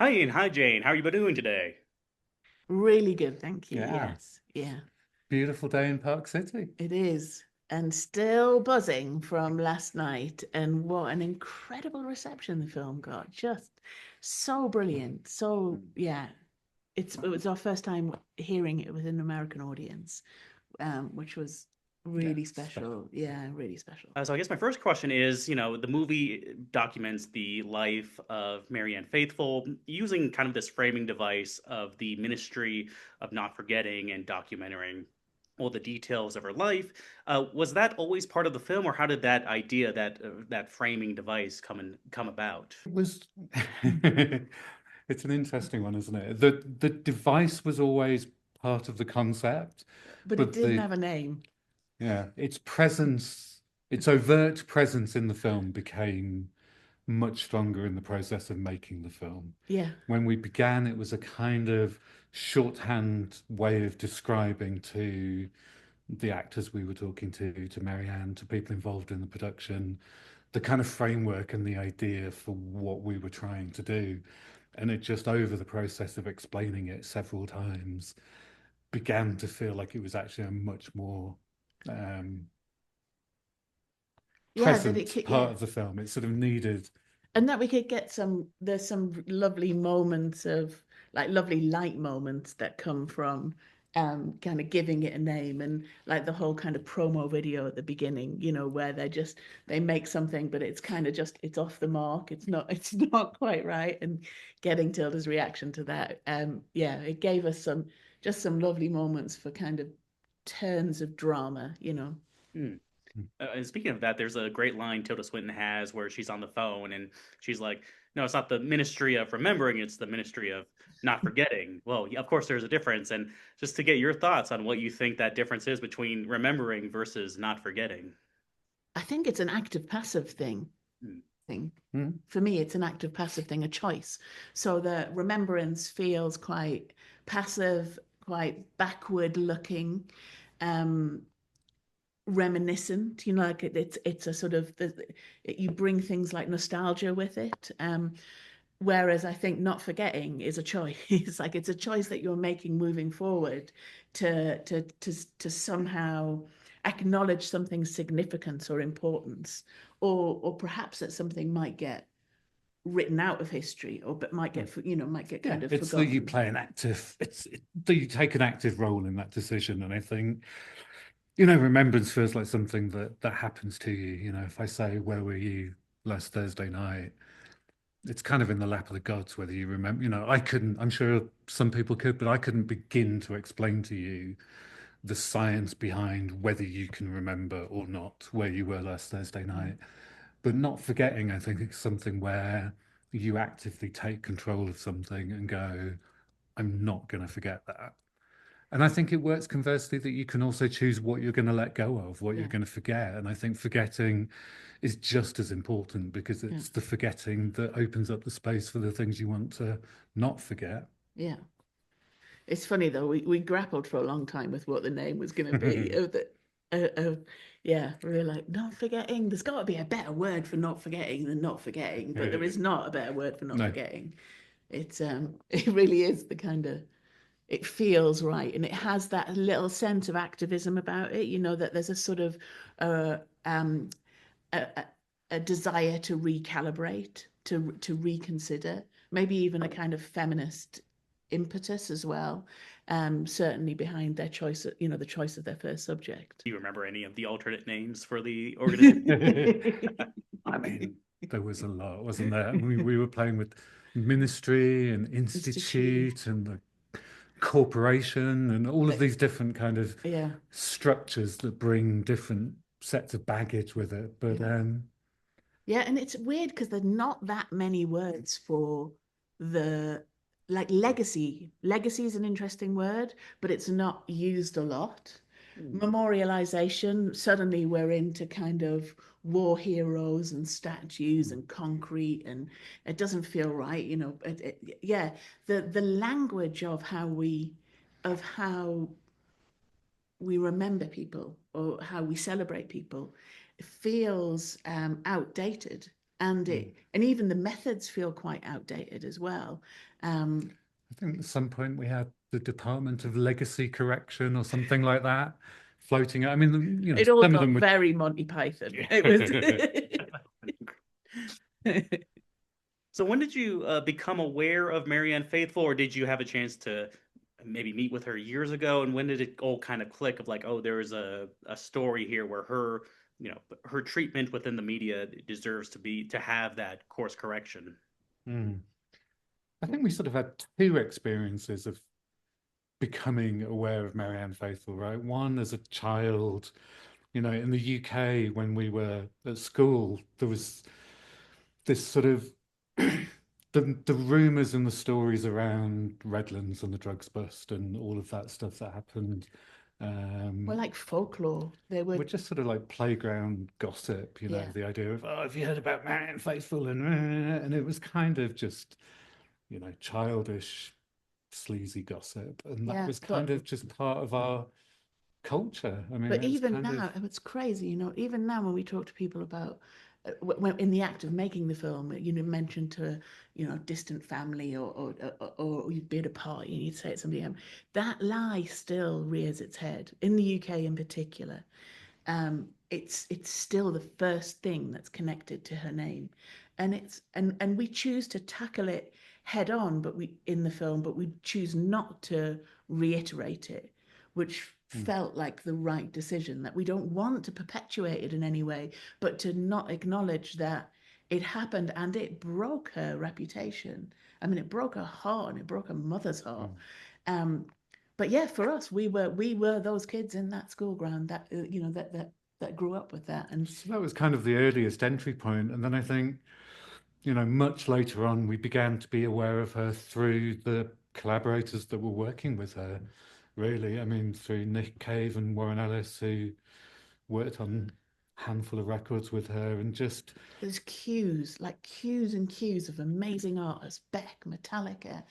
Hi Ian, hi Jane. How are you both doing today? Really good, thank you. Yeah, Yes, yeah, beautiful day in Park City. it is. And still buzzing from last night. And what an incredible reception the film got. Just so brilliant. So, yeah, it was our first time hearing it with an American audience, which was Yeah, really special. special. Yeah, really special. So I guess my first question is, the movie documents the life of Marianne Faithfull using kind of this framing device of the Ministry of Not Forgetting and documenting all the details of her life. Was that always part of the film, or how did that idea, that framing device come about? It was it's an interesting one, isn't it? The device was always part of the concept, But it but didn't the have a name. yeah, its presence, its overt presence in the film became much stronger in the process of making the film. Yeah, When we began, it was a kind of shorthand way of describing to the actors we were talking to Marianne, to people involved in the production, the kind of framework and the idea for what we were trying to do. And it just over the process of explaining it several times began to feel like it was actually a much more um, yeah, that it present could, part yeah. of the film. It sort of needed, And that we could get there's some lovely moments of like lovely light moments that come from kind of giving it a name, and like the whole kind of promo video at the beginning, where they make something but it's kind of just it's off the mark, it's not quite right, and getting Tilda's reaction to that, yeah, it gave us some lovely moments for kind of turns of drama. Hmm. And speaking of that, there's a great line Tilda Swinton has where she's on the phone and she's like, "No, it's not the Ministry of Remembering; it's the Ministry of Not Forgetting." Well, yeah, of course, there's a difference, and just to get your thoughts on what you think that difference is between remembering versus not forgetting. I think it's an active passive Hmm. thing. hmm, For me, it's an active passive thing, a choice. So the remembrance feels quite passive, quite backward looking, um, reminiscent. Like it's a sort of you bring things like nostalgia with it. Whereas I think not forgetting is a choice. It's like it's a choice that you're making moving forward to somehow acknowledge something's significance or importance, or perhaps that something might get written out of history, or but might get yeah, kind of it's that you forgotten. play an active, that you take an active role in that decision. And I think, remembrance feels like something that happens to you. If I say, "Where were you last Thursday night?" It's kind of in the lap of the gods whether you remember. I'm sure some people could, but I couldn't begin to explain to you the science behind whether you can remember or not where you were last Thursday Mm. night. But not forgetting, I think, is something where you actively take control of something and go, "I'm not going to forget that." And I think it works conversely that you can also choose what you're going to let go of, what you're Yeah, going to forget. And I think forgetting is just as important because yeah, it's the forgetting that opens up the space for the things you want to not forget. yeah. It's funny though. We grappled for a long time with what the name was going to be. Yeah, we were like, not forgetting. There's got to be a better word for not forgetting than not forgetting, but there is not a better word for not No, forgetting. It's it really is the kind of it feels right, and it has that little sense of activism about it. That there's a sort of uh, um, a, a, a desire to recalibrate, to reconsider, maybe even a kind of feminist impetus as well. Certainly behind their choice, the choice of their first subject. Do you remember any of the alternate names for the organization? I mean, there was a lot, wasn't there? We were playing with ministry and Institute, institute and the corporation and all of but these different kind of yeah, structures that bring different sets of baggage with it. But yeah. Yeah, and it's weird because there's not that many words for the like legacy. Legacy is an interesting word, but it's not used a lot. Hmm. Memorialization, suddenly we're into kind of war heroes and statues and concrete, and it doesn't feel right. Yeah, the language of how we remember people or how we celebrate people feels outdated. and even the methods feel quite outdated as well. I think at some point we had the Department of Legacy Correction or something like that floating. I mean, it all some got of them were very Monty Python. It was. So when did you become aware of Marianne Faithfull, or did you have a chance to maybe meet with her years ago? And when did it all kind of click of like, oh, there is a story here where her, her treatment within the media deserves to have that course correction? I think we sort of had two experiences of becoming aware of Marianne Faithfull, right? One as a child, in the UK when we were at school, there was this sort of the rumours and the stories around Redlands and the drugs bust and all of that stuff that happened. Well, like folklore, they were just sort of like playground gossip, the idea of, oh, have you heard about Marianne Faithfull? And it was kind of just, childish, sleazy gossip. And that was kind of just part of our culture. I mean, but even now, it's crazy, even now when we talk to people about when in the act of making the film, mentioned to distant family or you'd be at a party and you'd say it to somebody, that lie still rears its head in the UK in particular. It's still the first thing that's connected to her name, and and we choose to tackle it head on, but we choose not to reiterate it, which felt like the right decision, that we don't want to perpetuate it in any way, but to not acknowledge that it happened and it broke her reputation. I mean, it broke her heart and it broke her mother's heart. But yeah, for us, we were those kids in that school ground that that grew up with that. And so that was kind of the earliest entry point. And then I think, much later on, we began to be aware of her through the collaborators that were working with her, really. I mean, through Nick Cave and Warren Ellis, who worked on a handful of records with her, and just... There's queues and queues of amazing artists, Beck, Metallica,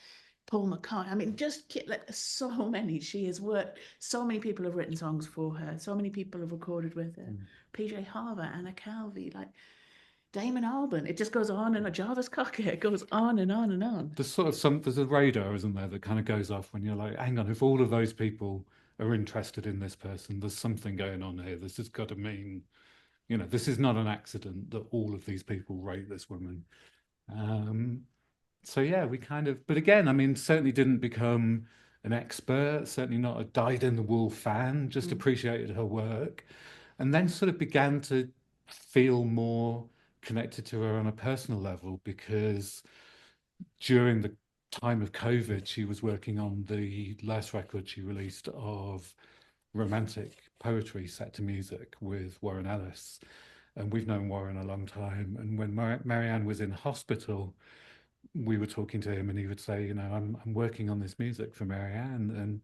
Paul McCartney. I mean, just like so many. She has worked. So many people have written songs for her. So many people have recorded with her. PJ Harvey, Anna Calvi, like Damon Albarn. It just goes on, and Jarvis Cocker. It goes on and on and on. There's a radar, isn't there, that kind of goes off when you're like, hang on, if all of those people are interested in this person, there's something going on here. This has got to mean, this is not an accident that all of these people rate this woman. So yeah, we kind of, but again, I mean, certainly didn't become an expert, certainly not a dyed-in-the-wool fan, just appreciated her work, and then sort of began to feel more connected to her on a personal level, because during the time of COVID, she was working on the last record she released of romantic poetry set to music with Warren Ellis. And we've known Warren a long time. And when Marianne was in hospital, we were talking to him and he would say, I'm working on this music for Marianne, and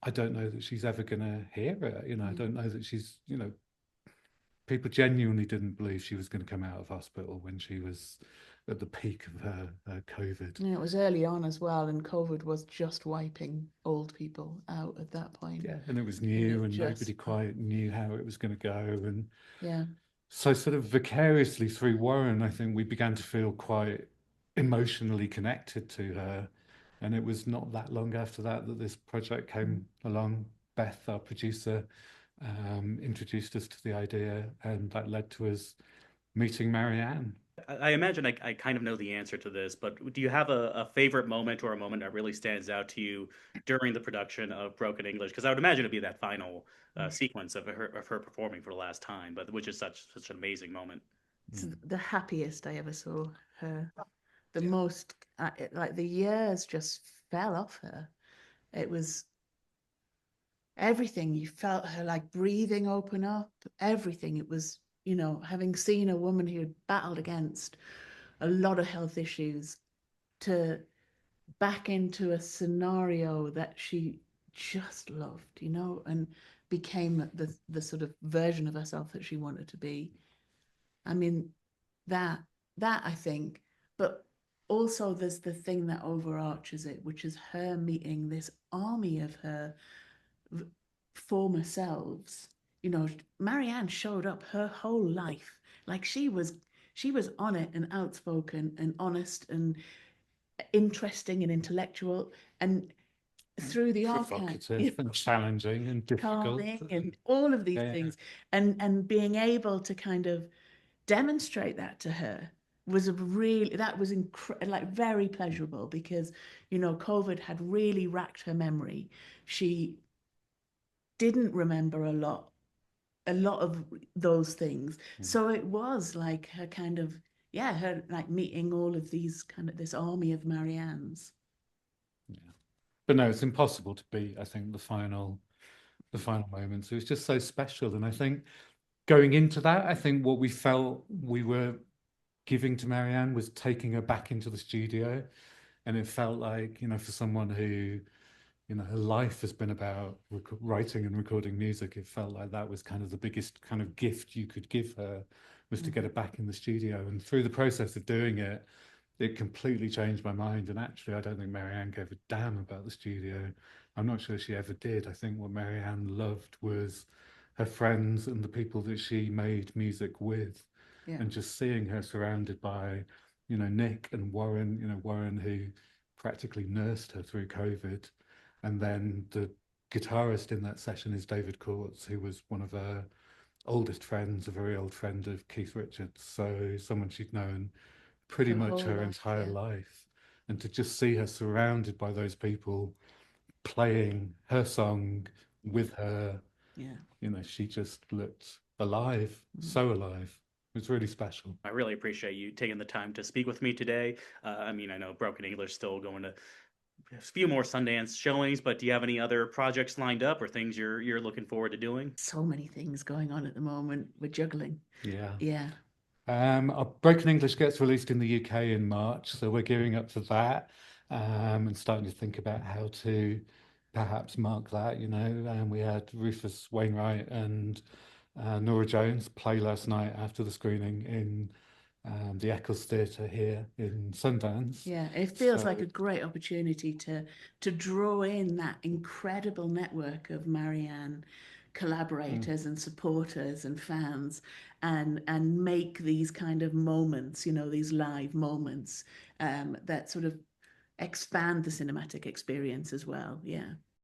I don't know that she's ever going to hear it. I don't know that she's, people genuinely didn't believe she was going to come out of hospital when she was at the peak of her COVID. Yeah, it was early on as well, and COVID was just wiping old people out at that point. Yeah, and it was new, and nobody quite knew how it was going to go. And yeah, so sort of vicariously through Warren, I think we began to feel quite emotionally connected to her. And it was not that long after that that this project came along. Beth, our producer, introduced us to the idea, and that led to us meeting Marianne. I imagine I kind of know the answer to this, but do you have a favorite moment or a moment that really stands out to you during the production of Broken English? Because I would imagine it'd be that final sequence of her performing for the last time, but which is such an amazing moment. It's the happiest I ever saw her. The most, like the years just fell off her. It was everything. You felt her like breathing open up, everything. It was, having seen a woman who had battled against a lot of health issues to back into a scenario that she just loved, and became the sort of version of herself that she wanted to be. I mean, that I think, but also there's the thing that overarches it, which is her meeting this army of her former selves. Marianne showed up her whole life. Like she was she was on it and outspoken and honest and interesting and intellectual, and through the archive, provocative and challenging and difficult. calming and all of these things, and being able to kind of demonstrate that to her was like very pleasurable, because COVID had really racked her memory. She didn't remember a lot of those things. So it was like her kind of, her like meeting all of these kind of this army of Mariannes. But no, it's impossible to beat, I think, the final moments. It was just so special. And I think going into that, I think what we felt we were giving to Marianne was taking her back into the studio. And it felt like, for someone who, her life has been about writing and recording music, it felt like that was kind of the biggest kind of gift you could give her, was to get her back in the studio. And through the process of doing it, it completely changed my mind. And actually, I don't think Marianne gave a damn about the studio. I'm not sure she ever did. I think what Marianne loved was her friends and the people that she made music with. And just seeing her surrounded by, Nick and Warren, Warren, who practically nursed her through COVID. And then the guitarist in that session is David Courts, who was one of her oldest friends, a very old friend of Keith Richards. So someone she'd known pretty much her entire life. And to just see her surrounded by those people playing her song with her, she just looked alive, so alive. It was really special. I really appreciate you taking the time to speak with me today. I know Broken English still going to a few more Sundance showings, but do you have any other projects lined up or things you're looking forward to doing? So many things going on at the moment. We're juggling. Yeah. Our Broken English gets released in the UK in March, so we're gearing up for that, and starting to think about how to perhaps mark that. We had Rufus Wainwright and Nora Jones play last night after the screening in the Eccles Theatre here in Sundance. Yeah, it feels like a great opportunity to draw in that incredible network of Marianne collaborators and supporters and fans, and make these kind of moments, these live moments that sort of expand the cinematic experience as well. Yeah.